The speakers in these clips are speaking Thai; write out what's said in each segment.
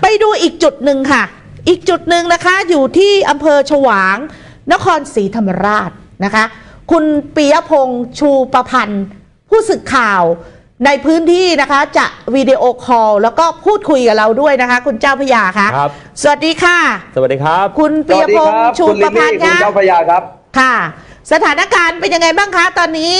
ไปดูอีกจุดหนึ่งค่ะอีกจุดหนึ่งนะคะอยู่ที่อำเภอฉวางนครศรีธรรมราชนะคะคุณปิยพงษ์ชูประพันธ์ผู้สื่อข่าวในพื้นที่นะคะจะวิดีโอคอลแล้วก็พูดคุยกับเราด้วยนะคะคุณเจ้าพระยาค่ะสวัสดีค่ะสวัสดีครับคุณปิยพงษ์ชูประพันธ์ค่ะคุณเจ้าพระยาครับค่ะสถานการณ์เป็นยังไงบ้างคะตอนนี้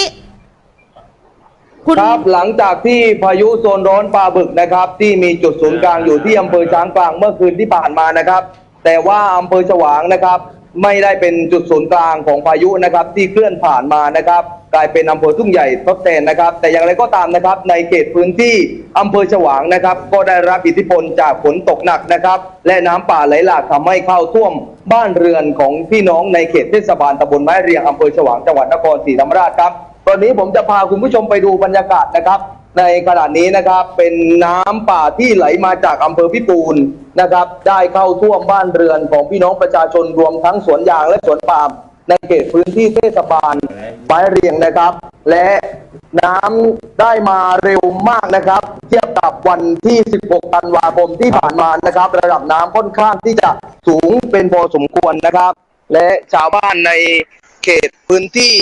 ครับหลังจากที่พายุโซนร้อนปลาบึกนะครับที่มีจุดศูนย์กลางอยู่ที่อำเภอช้างกลางเมื่อคืนที่ผ่านมานะครับแต่ว่าอำเภอฉวางนะครับไม่ได้เป็นจุดศูนย์กลางของพายุนะครับที่เคลื่อนผ่านมานะครับกลายเป็นอำเภอทุ่งใหญ่ทดแทนนะครับแต่อย่างไรก็ตามนะครับในเขตพื้นที่อำเภอฉวางนะครับก็ได้รับอิทธิพลจากฝนตกหนักนะครับและน้ำป่าไหลหลากทำให้เข้าท่วมบ้านเรือนของพี่น้องในเขตเทศบาลตำบลไม้เรียงอำเภอฉวางจังหวัดนครศรีธรรมราชครับตอนนี้ผมจะพาคุณผู้ชมไปดูบรรยากาศนะครับในขณะนี้นะครับเป็นน้ำป่าที่ไหลมาจากอำเภอพิปูนนะครับได้เข้าท่วมบ้านเรือนของพี่น้องประชาชนรวมทั้งสวนยางและสวนปาล์มในเขตพื้นที่เทศบาลไม้เรียงนะครับและน้ำได้มาเร็วมากนะครับเทียบกับวันที่ 16 ธันวาคมที่ผ่านมานะครับระดับน้ำค่อนข้างที่จะสูงเป็นพอสมควรนะครับและชาวบ้านในเขตพื้นที่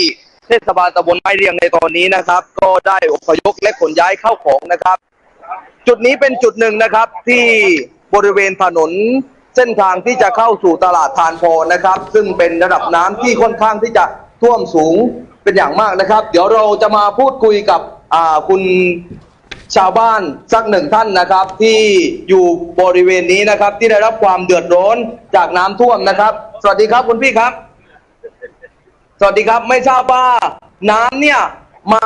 เทศบาลตำบลไม้เรียงในตอนนี้นะครับก็ได้อพยพและขนย้ายเข้าของนะครับจุดนี้เป็นจุดหนึ่งนะครับที่บริเวณถนนเส้นทางที่จะเข้าสู่ตลาดทานโพนะครับซึ่งเป็นระดับน้ำที่ค่อนข้างที่จะท่วมสูงเป็นอย่างมากนะครับเดี๋ยวเราจะมาพูดคุยกับคุณชาวบ้านสักหนึ่งท่านนะครับที่อยู่บริเวณนี้นะครับที่ได้รับความเดือดร้อนจากน้ำท่วมนะครับสวัสดีครับคุณพี่ครับสวัสดีครับไม่ทราบว่าน้ำเนี่ยมา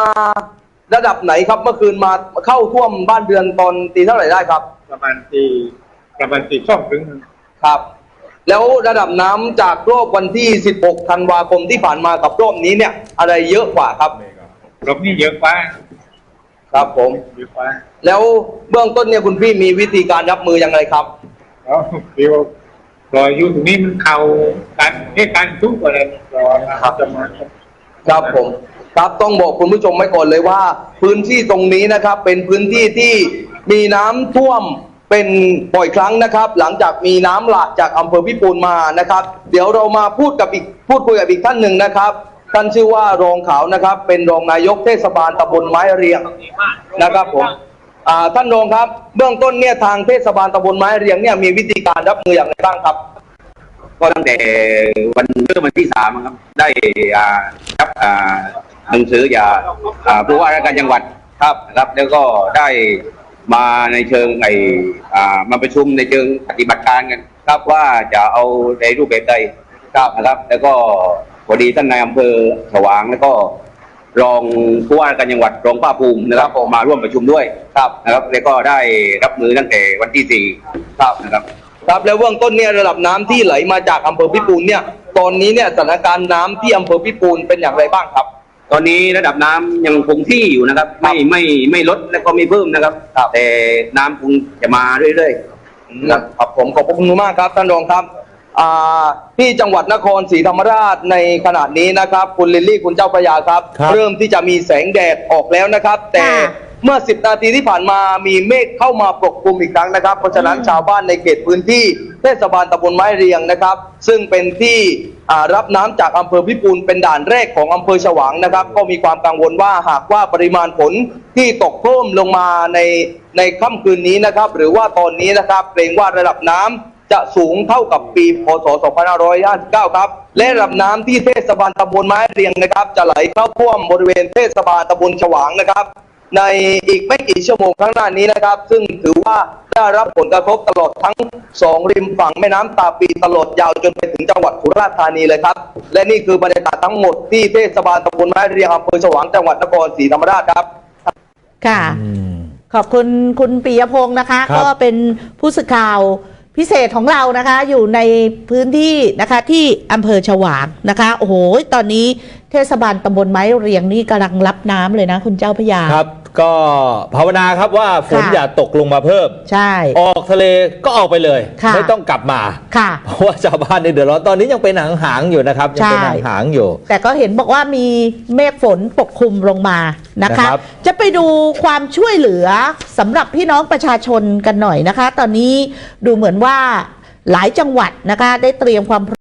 ระดับไหนครับเมื่อคืนมาเข้าท่วมบ้านเรือนตอนตีเท่าไหร่ได้ครับประมาณตีช่องถึงครับแล้วระดับน้ำจากรอบวันที่ 16 ธันวาคมที่ผ่านมากับรอบนี้เนี่ยอะไรเยอะกว่าครับรอบนี้เยอะกว่าครับผมเยอะกว่าแล้วเบื้องต้นเนี่ยคุณพี่มีวิธีการรับมือยังไงครับเดี๋ยวรออยู่ตรงนี้มันเข่าการทุกอะไรรอครับครับผมครับต้องบอกคุณผู้ชมไว้ก่อนเลยว่าพื้นที่ตรงนี้นะครับเป็นพื้นที่ที่มีน้ำท่วมเป็นบ่อยครั้งนะครับหลังจากมีน้ำหลากจากอำเภอพิปูนมานะครับเดี๋ยวเรามาพูดคุยกับอีกท่านหนึ่งนะครับท่านชื่อว่ารองขาวนะครับเป็นรองนายกเทศบาลตำบลไม้เรียงนะครับผมท่านรองครับเบื้องต้นเนี่ยทางเทศบาลตำบลไม้เรียงเนี่ยมีวิธีการรับมืออย่างไรบ้างครับก็ตั้งแต่วันที่ 3ครับได้รับหนังสือจากผู้ว่าราชการจังหวัดครับนะครับแล้วก็ได้มาในเชิงมาประชุมในเชิงปฏิบัติการกันครับว่าจะเอาในรูปแบบใดครับนะครับแล้วก็พอดีท่านนายอำเภอฉวางแล้วก็รองผู้ว่าราชการจังหวัดรองภาคภูมินะครับมาร่วมประชุมด้วยครับนะครับแล้วก็ได้รับมือตั้งแต่วันที่ 4ครับนะครับครับแล้วเบื้องต้นเนี่ยระดับน้ำที่ไหลมาจากอำเภอพิปูนเนี่ยตอนนี้เนี่ยสถานการณ์น้ำที่อำเภอพิปูนเป็นอย่างไรบ้างครับตอนนี้ระดับน้ำยังคงที่อยู่นะครับไม่ลดและก็ไม่เพิ่มนะครับแต่น้ำคงจะมาเรื่อยๆครับผมขอบคุณมากครับท่านรองครับที่จังหวัดนครศรีธรรมราชในขณะนี้นะครับคุณลิลลี่คุณเจ้าพระยาครับเริ่มที่จะมีแสงแดดออกแล้วนะครับแต่เมื่อ10 นาทีที่ผ่านมามีเมฆเข้ามาปกคลุมอีกครั้งนะครับเพราะฉะนั้นชาวบ้านในเขตพื้นที่เทศบาลตำบลไม้เรียงนะครับซึ่งเป็นที่รับน้ำจากอำเภอพิปูนเป็นด่านแรกของอำเภอฉวางนะครับก็มีความกังวลว่าหากว่าปริมาณฝนที่ตกเพิ่มลงมาในค่ำคืนนี้นะครับหรือว่าตอนนี้นะครับเกรงว่าระดับน้ำจะสูงเท่ากับปีพ.ศ. 2559ครับและระดับน้ำที่เทศบาลตำบลไม้เรียงนะครับจะไหลเข้าท่วมบริเวณเทศบาลตำบลฉวางนะครับในอีกไม่กี่ชั่วโมงข้างหน้านี้นะครับซึ่งถือว่าได้รับผลกระทบตลอดทั้ง2ริมฝั่งแม่น้ำตาปีตลอดยาวจนไปถึงจังหวัดสุราษฎร์ธานีเลยครับและนี่คือบรรยากาศทั้งหมดที่เทศบาลตำบลไม้เรียงอำเภอฉวางจังหวัดนครศรีธรรมราชครับค่ะขอบคุณคุณปิยพงษ์นะคะก็เป็นผู้สื่อข่าวพิเศษของเรานะคะอยู่ในพื้นที่นะคะที่อำเภอฉวางนะคะโอ้โหตอนนี้เทศบาลตำบลไม้เรียงนี่กำลังรับน้ำเลยนะคุณเจ้าพระยาครับ ก็ภาวนาครับว่าฝน ค่ะ อย่าตกลงมาเพิ่ม ใช่ ออกทะเลก็ออกไปเลย ค่ะ ไม่ต้องกลับมา ค่ะ เพราะว่าชาวบ้านในเดือดร้อนตอนนี้ยังเป็นหางๆอยู่นะครับยังเป็น ใช่ หางๆอยู่ แต่ก็เห็นบอกว่ามีเมฆฝนปกคลุมลงมานะคะ นะครับ จะไปดูความช่วยเหลือสำหรับพี่น้องประชาชนกันหน่อยนะคะ ตอนนี้ดูเหมือนว่าหลายจังหวัดนะคะได้เตรียมความพร้อม